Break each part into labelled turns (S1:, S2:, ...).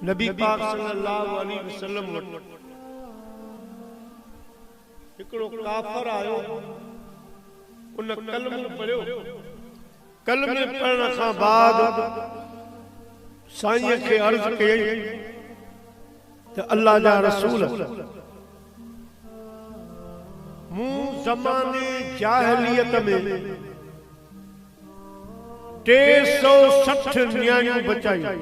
S1: नबी पाक सल्लल्लाहु अलैहि वसल्लम वटि हिकिड़ो काफ़िर आयो, उन कलमो पढ़ियो। कलमे पढ़ण खां बाद साईं खे अर्ज़ कई त अल्लाह जा रसूल, मूं ज़माने जाहिलियत में 360 न्याणियूं बचायूं।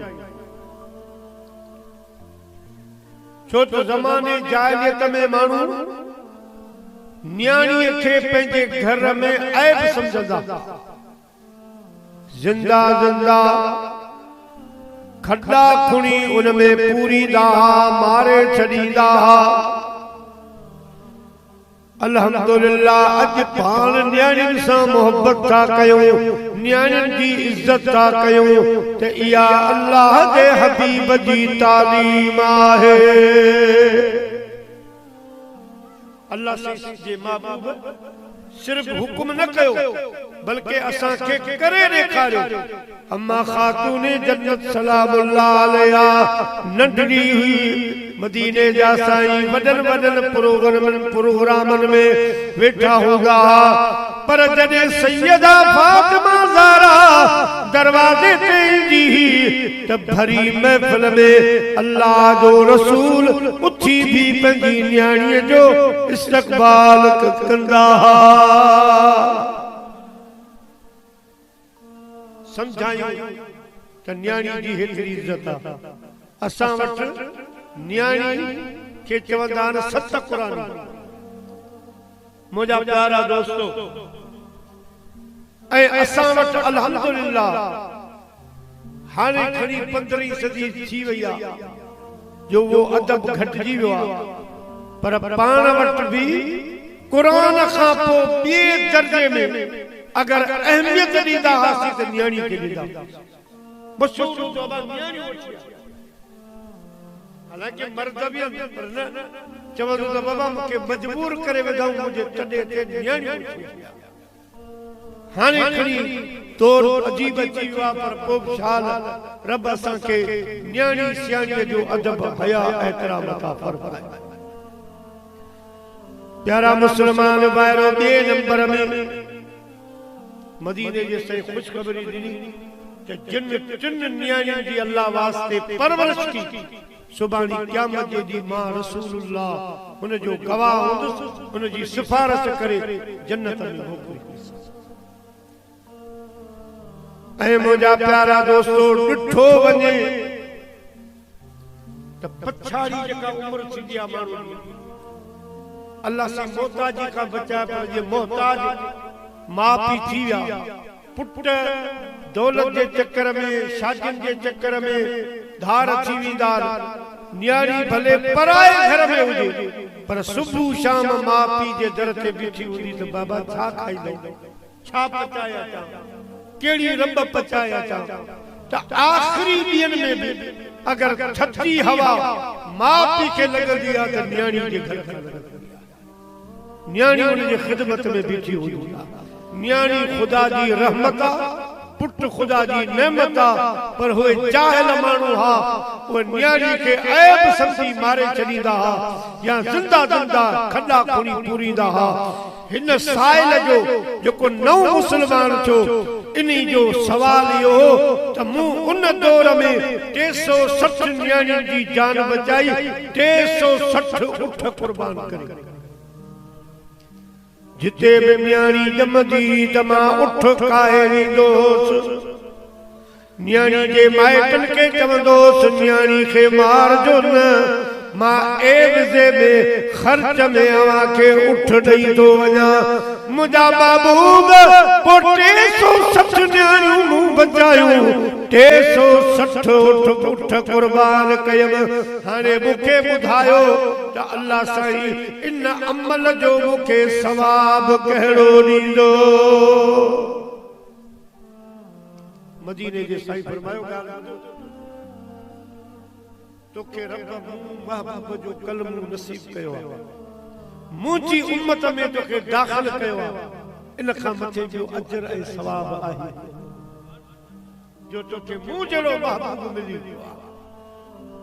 S1: छो त ज़माने जाहिलियत में माण्हू न्याणीअ खे पंहिंजे घर में ऐब समझंदा। जिंदा जिंदा खड्डा खुणी उन में पूरींदा, मारे छॾींदा। अल्हम्दुलिल्लाह अॼु पाण न्याणियुनि सां मोहब्बत था कयूं, न्याणियुनि जी इज़त था कयूं, त इहा अल्लाह जे हबीब जी तालीम आहे। अल्लाह जे महबूब सिर्फ हुक्म न कयो, बल्कि असां खे करे ॾेखारियो। अम्मा खातून जन्नत सलामुल्लाह अलैहा नंढड़ी हुई, मदीने जा साईं वॾनि वॾनि प्रोग्रामनि में वेठा हूंदा, पर जॾहिं सैयदा फातिमा ज़हरा दरवाज़े ते ईंदी त भरी महफ़िल में अल्लाह जो रसूल उथी भी पंहिंजी न्याणीअ जो इस्तक़बाल कंदा। समझायूं त न्याणी जी हेतिरी इज़त आहे। असां वटि न्याणी खे चवंदा आहिनि सत क़ुरान। मुंहिंजा प्यारा दोस्तो, ऐं असां वटि अल्हम्दुलिल्लाह हाणे खणी 15वीं सदी थी वई आहे जो वो अदब घटिजी वियो आहे, पर पाण वटि बि क़ुरान खां पोइ ॿिए दर्जे में अगर अहमियत ॾींदा हुआसीं त न्याणी खे ॾींदा। हालांकि मर्द बि पर न चवंदो त बाबा मूंखे मजबूर करे वधाऊं, मुंहिंजे तॾहिं ते न्याणी। हाणे खणी तौर अजीब अची वियो आहे, पर पोइ बि छा रब असांखे न्याणी सियाणीअ जो अदब हया एहतराम अता फरमाए। प्यारा मुस्लमान भाइरो, ॿिए नंबर में मदीने जे साईं ख़ुशख़बरी ॾिनी त जिन टिन न्याणियुनि जी अल्लाह वास्ते परवरिश की, सुभाणे क़यामत जे ॾींहुं मां रसूलुल्लाह हुन जो गवाह हूंदुसि, हुन जी सिफारिश करे जन्नत में मोकिलींदुसि। ऐं मुंहिंजा प्यारा दोस्तो, ॾिठो वञे त पछाड़ी जेका उमिरि थींदी आहे माण्हू अल्लाह सां मोहताजी खां बचाए, पर जे मोहताज माउ पीउ थी विया, पुट दौलत जे चक्कर में, शादियुनि जे चक्कर में धार थी वेंदा। न्याणी भले पराए घर में हुजे, पर सुबुह शाम माउ पीउ जे दर ते बीठी हूंदी त बाबा छा खाईंदो, छा पचाए अचां, कहिड़ी रब पचाए अचां। त आख़िरी ॾींहंनि में बि अगर थधी हवा माउ पीउ खे लॻंदी आहे त न्याणी जे घर खे लॻंदी आहे, न्याणी उन जी ख़िदमत में बीठी हूंदी आहे। न्याणी ख़ुदा जी रहमत आहे, पुट ख़ुदा जी नेमत आहे, पर उहे जाहिल माण्हू हा, उहे न्याणी खे ऐब समझी मारे छॾींदा हा, या ज़िंदा ज़िंदा खॾा खुणी पूरींदा हा। हिन साइल जो जेको नओं मुस्लमान थियो, इन्ही जो सवाल इहो हो त मूं उन दौर में 360 न्याणियुनि जी जान बचाई, 360 उठ क़ुर्बान करे। जिते में न्याणी ॼमंदी त मां उठ खाए ॾींदोसि, न्याणी जे माइटनि खे चवंदोसि न्याणी खे मारजो न, मां एवज़े में ख़र्च में अव्हां खे उठ ॾेई थो वञां। मुंहिंजा महबूब पोइ 360 न्याणियूं मूं बचायूं, 360 उठ क़ुर्बान कयमि। हाणे मूंखे ॿुधायो त अल्लाह साईं इन अमल जो मूंखे सवाब कहिड़ो ॾींदो। मदीने जे साईं फरमायो, तोखे रब महबूब जो कलमो नसीब कयो आहे, मुंहिंजी उम्मत में तोखे दाख़िल कयो आहे, इन खां मथे जो अजर ऐं सवाब आहे जो तोखे मूं जहिड़ो महबूब मिली वियो आहे।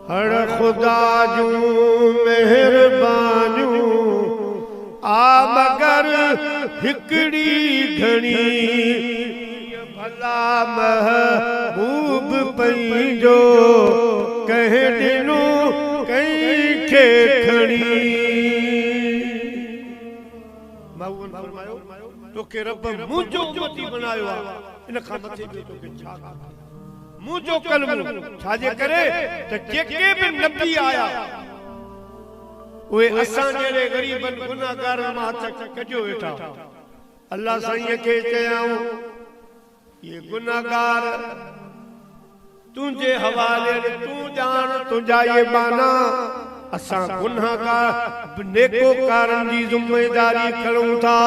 S1: हर खुदा जूं मेहरबानियूं आ मगर हिकड़ी घणी भला महबूब पंहिंजो कह ॾिनो कंहिंखे खणी माउन फरमायो तोखे रब मुंहिंजो उम्मती बनायो आहे इन खां मथे ॿियो तोखे छा मुंहिंजो कलम छाजे करे त जेके बि नबी आया उहे असां जहिड़े ग़रीबनि गुनाहगारनि मां हथ कढियो वेठा अल्लाह साईं खे चयाऊं ये गुनाहगार तुंहिंजे हवाले तूं ॼाण तुंहिंजा ये माना असां गुनाहगार नेकोकारनि जी ज़िम्मेदारी खणूं था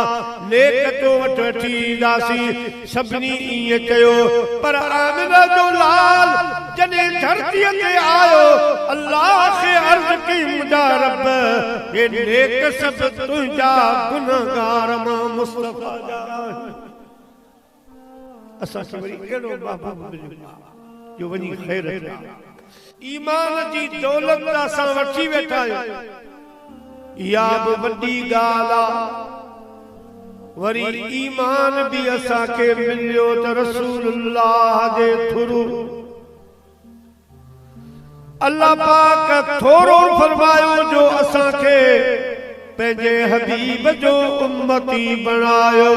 S1: नेक तो वठी ईंदासीं सभिनी ईअं चयो पर आमिना जो लाल जॾहिं धरतीअ ते आयो अल्लाह खे अर्ज़ कई मुंहिंजा रब हे नेक सभु तुंहिंजा गुनाहगार मां मुस्तफ़ा जा असां वरी कहिड़ो बाबा जो वञी ख़ैर ईमान जी दौलत असां वठी वेठा आहियूं इहा बि वॾी ॻाल्हि आहे वरी ईमान बि असांखे मिलियो त रसूलुल्लाह जे थ्रू अल्लाह पाक थोरो फरमायो जो असांखे पंहिंजे हबीब जो उम्मती बणायो